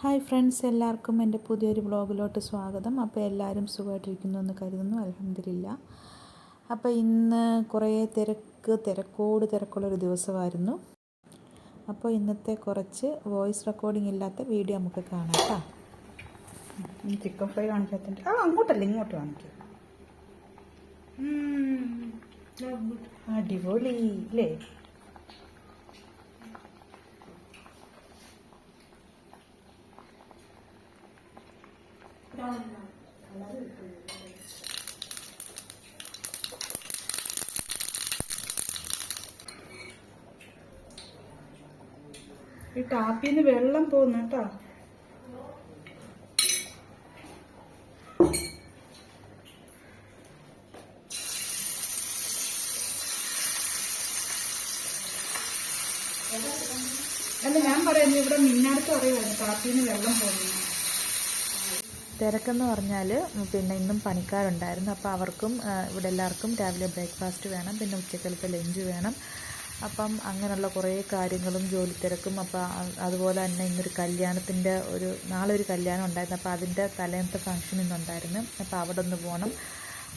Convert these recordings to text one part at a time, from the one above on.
Hi friends, എല്ലാവർക്കും എൻ്റെ പുതിയൊരു വ്ളോഗിലോട്ട് സ്വാഗതം. അപ്പോൾ എല്ലാവരും സുഖമായിട്ടിരിക്കുന്നു എന്ന് കരുതുന്നു. അൽഹംദുലില്ലാ. അപ്പോൾ ഇന്ന് കുറേ തിരക്കുള്ളൊരു ദിവസമായിരുന്നു. അപ്പോൾ ഇന്നത്തെ കുറച്ച് വോയിസ് റെക്കോർഡിംഗ് ഇല്ലാത്ത വീഡിയോ നമുക്ക് കാണാം കേട്ടോ. ചിക്കൻ ഫ്രൈ കാണിക്കാത്ത അങ്ങോട്ടല്ല ഇങ്ങോട്ട് കാണിക്കും. അടിപൊളി അല്ലേ? ഈ ടാപ്പിന്ന് വെള്ളം പോകുന്നു കേട്ടോ. അല്ല, ഞാൻ പറയുന്നത് ഇവിടെ മിന്നാടുത്ത് പറയുവായിരുന്നു ടാപ്പിന്ന് വെള്ളം പോകുന്നു. തിരക്കെന്ന് പറഞ്ഞാൽ പിന്നെ ഇന്നും പണിക്കാരുണ്ടായിരുന്നു. അപ്പോൾ അവർക്കും ഇവിടെ എല്ലാവർക്കും രാവിലെ ബ്രേക്ക്ഫാസ്റ്റ് വേണം, പിന്നെ ഉച്ചക്കലത്തെ ലഞ്ച് വേണം. അപ്പം അങ്ങനെയുള്ള കുറേ കാര്യങ്ങളും ജോലി തിരക്കും. അപ്പോൾ അതുപോലെ തന്നെ ഇന്നൊരു കല്യാണത്തിൻ്റെ നാളെ ഒരു കല്യാണം ഉണ്ടായിരുന്നു. അപ്പോൾ അതിൻ്റെ തലേന്നത്തെ ഫംഗ്ഷൻ ഇന്നുണ്ടായിരുന്നു. അപ്പോൾ അവിടെ ഒന്ന് പോകണം.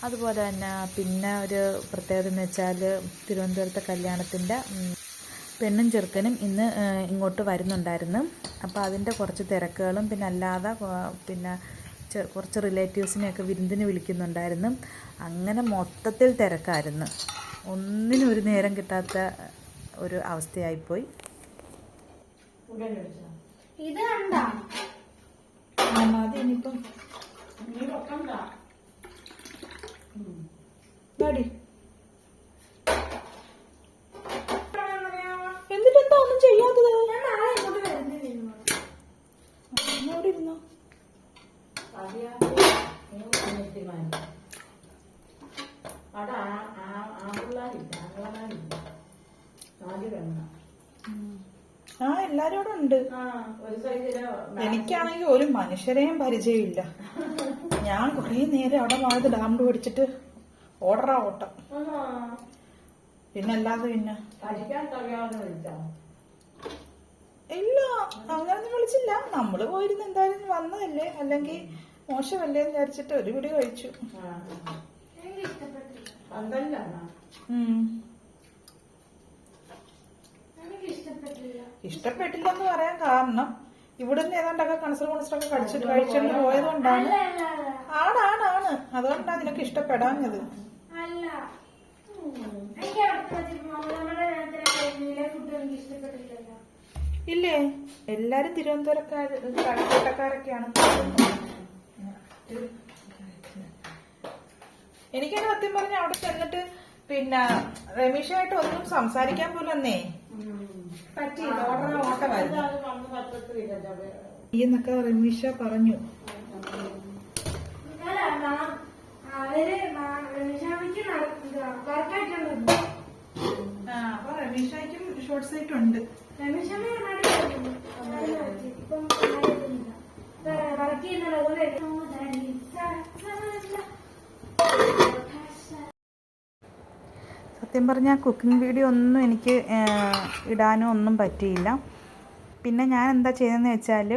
അതുപോലെ തന്നെ പിന്നെ ഒരു പ്രത്യേകത എന്ന് വെച്ചാൽ തിരുവനന്തപുരത്തെ കല്യാണത്തിൻ്റെ പെണ്ണും ചെറുക്കനും ഇന്ന് ഇങ്ങോട്ട് വരുന്നുണ്ടായിരുന്നു. അപ്പോൾ അതിൻ്റെ കുറച്ച് തിരക്കുകളും പിന്നെ അല്ലാതെ പിന്നെ കുറച്ച് റിലേറ്റീവ്സിനെയൊക്കെ വിരുന്നിന് വിളിക്കുന്നുണ്ടായിരുന്നു. അങ്ങനെ മൊത്തത്തിൽ തിരക്കായിരുന്നു. ഒന്നിനും ഒരു നേരം കിട്ടാത്ത ഒരു അവസ്ഥയായിപ്പോയി. എന്നിട്ടെന്താ ഒന്നും ചെയ്യാത്തത്? ഇരുന്നോ. എല്ലാരും അവിടെ ഉണ്ട്. എനിക്കാണെങ്കിൽ ഒരു മനുഷ്യരെയും പരിചയമില്ല. ഞാൻ കുറേ നേരം അവിടെ വാഴത് ഡാമിൽ പഠിച്ചിട്ട് ഓർഡറാ ഓട്ടം. പിന്നല്ലാതെ പിന്നെ ഇല്ല, അങ്ങനൊന്നും വിളിച്ചില്ല. നമ്മള് പോയിരുന്ന് എന്തായാലും വന്നതല്ലേ, അല്ലെങ്കിൽ മോശമല്ലേ എന്ന് വിചാരിച്ചിട്ട് ഒരു പിടി കഴിച്ചു. ഇഷ്ടപ്പെട്ടില്ലെന്ന് പറയാൻ കാരണം ഇവിടുന്ന് ഏതാണ്ടൊക്കെ കണസറൊക്കെ കഴിച്ചോണ്ട് പോയതുകൊണ്ടാണ്. ആണ് അതുകൊണ്ടാണ് നിനക്ക് ഇഷ്ടപ്പെടാഞ്ഞത്. ഇല്ലേ, എല്ലാരും തിരുവനന്തപുരക്കാരൊക്കെയാണ്. എനിക്കാണ് സത്യം പറഞ്ഞ അവിടെ ചെന്നിട്ട് പിന്നെ രമേശായിട്ട് ഒന്നും സംസാരിക്കാൻ പോലും എന്നേ പറ്റിയില്ല. ഓട്ടമായിരുന്നു എന്നൊക്കെ രമേശ പറഞ്ഞു. അപ്പൊ രമേശായ്ക്കും ഷോർട്ട് സൈറ്റ് ഉണ്ട്. സത്യം പറഞ്ഞാൽ കുക്കിംഗ് വീഡിയോ ഒന്നും എനിക്ക് ഇടാനോ ഒന്നും പറ്റിയില്ല. പിന്നെ ഞാൻ എന്താ ചെയ്തതെന്ന് വെച്ചാൽ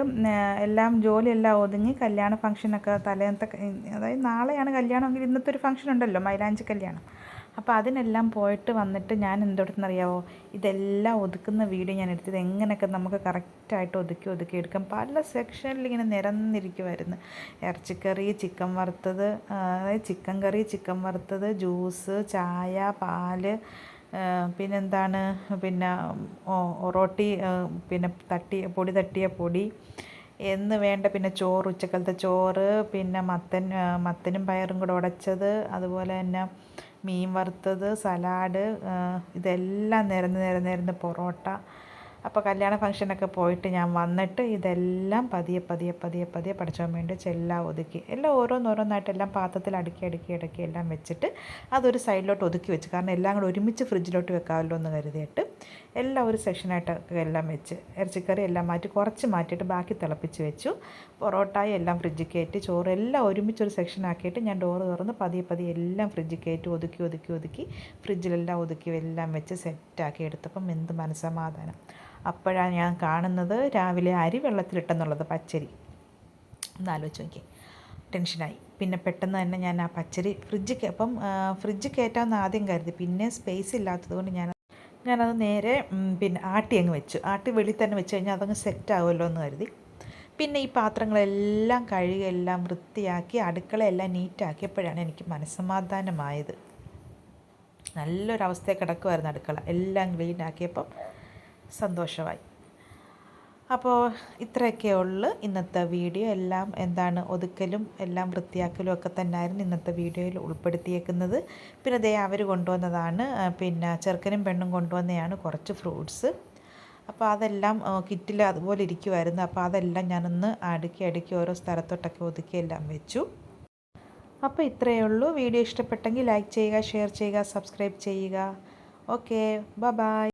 എല്ലാം ജോലിയെല്ലാം ഒതുങ്ങി കല്യാണ ഫംഗ്ഷനൊക്കെ തലേന്നത്തെ, അതായത് നാളെയാണ് കല്യാണമെങ്കിൽ ഇന്നത്തെ ഒരു ഫംഗ്ഷൻ ഉണ്ടല്ലോ, മൈലാഞ്ചി കല്യാണം. അപ്പോൾ അതിനെല്ലാം പോയിട്ട് വന്നിട്ട് ഞാൻ എന്തെടുത്തെന്നറിയാമോ, ഇതെല്ലാം ഒതുക്കുന്ന വീഡിയോ ഞാൻ എടുത്തത്. എങ്ങനെയൊക്കെ നമുക്ക് കറക്റ്റായിട്ട് ഒതുക്കി എടുക്കാം. പല സെക്ഷനിൽ ഇങ്ങനെ നിരന്നിരിക്കുമായിരുന്നു. ഇറച്ചിക്കറി, ചിക്കൻ വറുത്തത്, അതായത് ചിക്കൻ കറി, ചിക്കൻ വറുത്തത്, ജ്യൂസ്, ചായ, പാല്, പിന്നെന്താണ്, പിന്നെ ഒറോട്ടി, പിന്നെ പൊടി തട്ടിയ പൊടി എന്ന് വേണ്ട, പിന്നെ ചോറ്, ഉച്ചക്കലത്തെ ചോറ്, പിന്നെ മത്തനും പയറും കൂടെ ഉടച്ചത്, അതുപോലെ തന്നെ മീൻ വറുത്തത്, സലാഡ്, ഇതെല്ലാം നിരന്ന് പൊറോട്ട. അപ്പോൾ കല്യാണ ഫംഗ്ഷനൊക്കെ പോയിട്ട് ഞാൻ വന്നിട്ട് ഇതെല്ലാം പതിയെ പഠിച്ചാൻ വേണ്ടി എല്ലാം ഒതുക്കി, എല്ലാം ഓരോന്നോരോന്നായിട്ട് എല്ലാം പാത്രത്തിൽ അടുക്കി എല്ലാം വെച്ചിട്ട് അതൊരു സൈഡിലോട്ട് ഒതുക്കി വെച്ച്. കാരണം എല്ലാം കൂടെ ഒരുമിച്ച് ഫ്രിഡ്ജിലോട്ട് വെക്കാമല്ലോ എന്ന് കരുതിയിട്ട് എല്ലാം ഒരു സെക്ഷനായിട്ട് എല്ലാം വെച്ച് ഇറച്ചിക്കറി എല്ലാം കുറച്ച് മാറ്റിയിട്ട് ബാക്കി തിളപ്പിച്ച് വെച്ചു. പൊറോട്ടയും എല്ലാം ഫ്രിഡ്ജിൽ കയറ്റി, ചോറ് എല്ലാം ഒരുമിച്ചൊരു സെക്ഷനാക്കിയിട്ട് ഞാൻ ഡോറ് തുറന്ന് പതിയെ എല്ലാം ഫ്രിഡ്ജിൽ കയറ്റി ഒതുക്കി ഫ്രിഡ്ജിലെല്ലാം ഒതുക്കി എല്ലാം വെച്ച് സെറ്റാക്കി എടുത്തപ്പം എന്ത് മനസ്സമാധാനം. അപ്പോഴാണ് ഞാൻ കാണുന്നത് രാവിലെ അരി വെള്ളത്തിലിട്ടെന്നുള്ളത്, പച്ചരി. ഒന്ന് ആലോചിച്ച് നോക്കി, ടെൻഷനായി. പിന്നെ പെട്ടെന്ന് തന്നെ ഞാൻ ആ പച്ചരി ഫ്രിഡ്ജിൽ കയറ്റാമെന്ന് ആദ്യം കരുതി. പിന്നെ സ്പേസ് ഇല്ലാത്തത് കൊണ്ട് ഞാനത് നേരെ പിന്നെ ആട്ടി അങ്ങ് വെച്ചു. ആട്ടി വെളിയിൽ തന്നെ വെച്ച് കഴിഞ്ഞാൽ അതങ്ങ് സെറ്റാകുമല്ലോ എന്ന് കരുതി. പിന്നെ ഈ പാത്രങ്ങളെല്ലാം കഴുകി എല്ലാം വൃത്തിയാക്കി അടുക്കളയെല്ലാം നീറ്റാക്കിയപ്പോഴാണ് എനിക്ക് മനസ്സമാധാനമായത്. നല്ലൊരവസ്ഥയിൽ കിടക്കുമായിരുന്നു അടുക്കള. എല്ലാം ക്ലീനാക്കിയപ്പം സന്തോഷമായി. അപ്പോൾ ഇത്രയൊക്കെ ഉള്ളു ഇന്നത്തെ വീഡിയോ. എല്ലാം ഒതുക്കലും എല്ലാം വൃത്തിയാക്കലും ഒക്കെ തന്നെയായിരുന്നു ഇന്നത്തെ വീഡിയോയിൽ ഉൾപ്പെടുത്തിയേക്കുന്നത്. പിന്നെ അവർ കൊണ്ടുവന്നതാണ്, പിന്നെ ചെറുക്കനും പെണ്ണും കൊണ്ടുവന്നതാണ് കുറച്ച് ഫ്രൂട്ട്സ്. അപ്പോൾ അതെല്ലാം കിറ്റിൽ അതുപോലെ ഇരിക്കുമായിരുന്നു. അപ്പോൾ അതെല്ലാം ഞാനൊന്ന് അടുക്കി ഓരോ സ്ഥലത്തോട്ടൊക്കെ ഒതുക്കി എല്ലാം വെച്ചു. അപ്പോൾ ഇത്രയേ ഉള്ളൂ. വീഡിയോ ഇഷ്ടപ്പെട്ടെങ്കിൽ ലൈക്ക് ചെയ്യുക, ഷെയർ ചെയ്യുക, സബ്സ്ക്രൈബ് ചെയ്യുക. Okay, by.